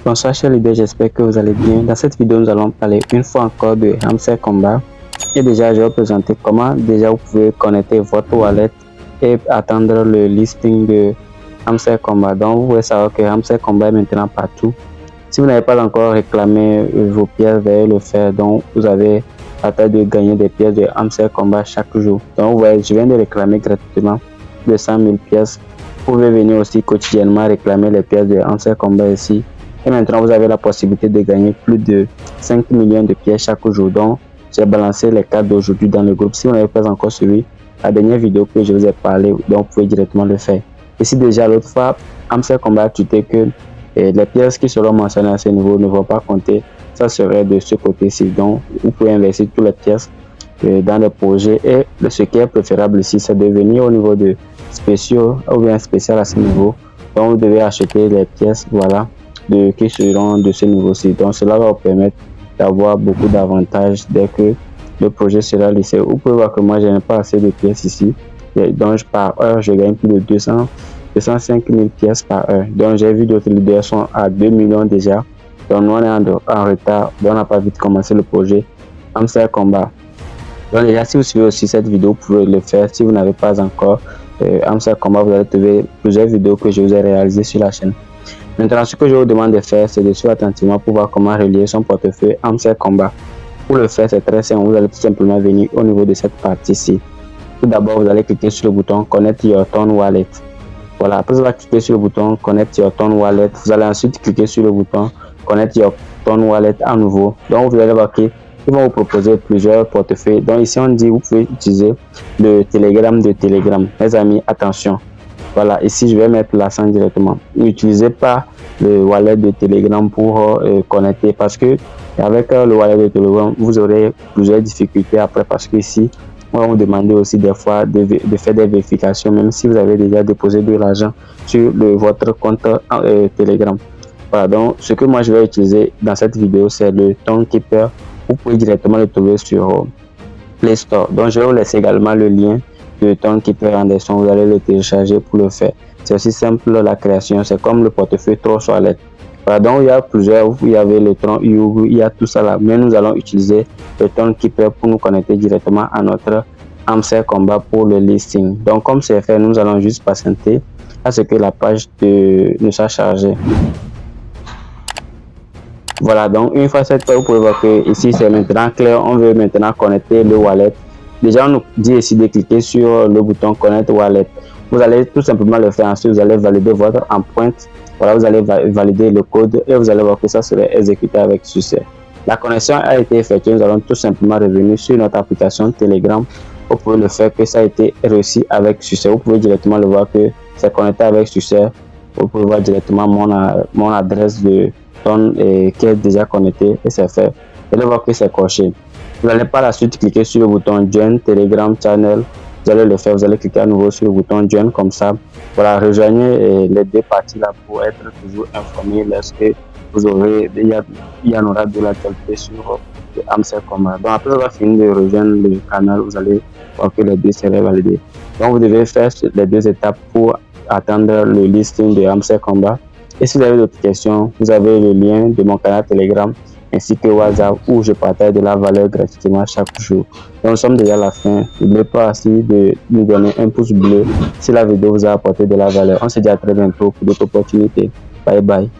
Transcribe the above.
Bonsoir chers leaders, j'espère que vous allez bien. Dans cette vidéo, nous allons parler une fois encore de Hamster Kombat. Et déjà, je vais vous présenter comment déjà vous pouvez connecter votre wallet et attendre le listing de Hamster Kombat. Donc, vous pouvez savoir que Hamster Kombat est maintenant partout. Si vous n'avez pas encore réclamé vos pièces, veuillez le faire. Donc, vous avez la tâche de gagner des pièces de Hamster Kombat chaque jour. Donc, vous voyez, je viens de réclamer gratuitement 200 000 pièces. Vous pouvez venir aussi quotidiennement réclamer les pièces de Hamster Kombat ici. Et maintenant, vous avez la possibilité de gagner plus de 5 millions de pièces chaque jour. Donc, j'ai balancé les cartes d'aujourd'hui dans le groupe. Si vous n'avez pas encore suivi la dernière vidéo que je vous ai parlé, donc vous pouvez directement le faire. Et si déjà l'autre fois, Hamster Kombat a tweeté que les pièces qui seront mentionnées à ce niveau ne vont pas compter, ça serait de ce côté-ci. Donc, vous pouvez investir toutes les pièces dans les projets. Et ce qui est préférable ici, c'est de venir au niveau de spéciaux ou bien spécial à ce niveau. Donc, vous devez acheter les pièces, voilà, qui seront de ce niveau-ci. Donc, cela va vous permettre d'avoir beaucoup d'avantages dès que le projet sera laissé. Vous pouvez voir que moi, je n'ai pas assez de pièces ici. Donc, par heure, je gagne plus de 205 000 pièces par heure. Donc, j'ai vu d'autres leaders sont à 2 millions déjà. Donc, nous, on est en retard. Donc, on n'a pas vite commencé le projet Hamster Kombat. Donc, déjà, si vous suivez aussi cette vidéo, vous pouvez le faire. Si vous n'avez pas encore Hamster Kombat, vous allez trouver plusieurs vidéos que je vous ai réalisées sur la chaîne. Maintenant, ce que je vous demande de faire, c'est de suivre attentivement pour voir comment relier son portefeuille Hamster Kombat. Pour le faire, c'est très simple. Vous allez tout simplement venir au niveau de cette partie-ci. Tout d'abord, vous allez cliquer sur le bouton Connect Your Ton Wallet. Voilà, après avoir cliqué sur le bouton Connect Your Ton Wallet, vous allez ensuite cliquer sur le bouton Connect Your Ton Wallet à nouveau. Donc, vous allez voir qu'ils vont vous proposer plusieurs portefeuilles. Donc, ici, on dit vous pouvez utiliser le Telegram de Telegram. Mes amis, attention. Voilà, ici je vais mettre l'accent directement. N'utilisez pas le wallet de Telegram pour connecter parce que avec le wallet de Telegram, vous aurez plusieurs difficultés après parce que ici, on va vous demander aussi des fois de faire des vérifications même si vous avez déjà déposé de l'argent sur votre compte Telegram. Voilà, donc ce que moi je vais utiliser dans cette vidéo, c'est le Tonkeeper. Vous pouvez directement le trouver sur Play Store. Donc je vais vous laisser également le lien de Tonkeeper en dessin, vous allez le télécharger pour le faire. C'est aussi simple la création, c'est comme le portefeuille Trust Wallet. Voilà, donc il y a plusieurs, il y avait le Tron Yugu, il y a tout ça là, mais nous allons utiliser le Tonkeeper pour nous connecter directement à notre Hamster Kombat pour le listing. Donc comme c'est fait, nous allons juste patienter à ce que la page ne soit chargée. Voilà, donc une fois cette page, vous pouvez voir que ici c'est maintenant clair, on veut maintenant connecter le wallet. Déjà, on nous dit ici de cliquer sur le bouton Connect Wallet. Vous allez tout simplement le faire. Ensuite, vous allez valider votre empreinte. Voilà, vous allez valider le code et vous allez voir que ça serait exécuté avec succès. La connexion a été effectuée. Nous allons tout simplement revenir sur notre application Telegram. Vous pouvez le faire que ça a été réussi avec succès. Vous pouvez directement le voir que c'est connecté avec succès. Vous pouvez voir directement mon adresse de ton qui est déjà connectée et c'est fait. Vous allez voir que c'est coché. Vous allez par la suite cliquer sur le bouton Join Telegram Channel. Vous allez le faire, vous allez cliquer à nouveau sur le bouton Join comme ça. Voilà, rejoignez les deux parties là pour être toujours informé lorsque vous aurez, il y en aura de l'actualité sur le Hamster Kombat. Donc après avoir fini de rejoindre le canal, vous allez voir que les deux seraient validés. Donc vous devez faire les deux étapes pour attendre le listing de Hamster Kombat. Et si vous avez d'autres questions, vous avez le lien de mon canal Telegram ainsi que WhatsApp où je partage de la valeur gratuitement chaque jour. Donc nous sommes déjà à la fin. N'oubliez pas aussi de nous donner un pouce bleu si la vidéo vous a apporté de la valeur. On se dit à très bientôt pour d'autres opportunités. Bye bye.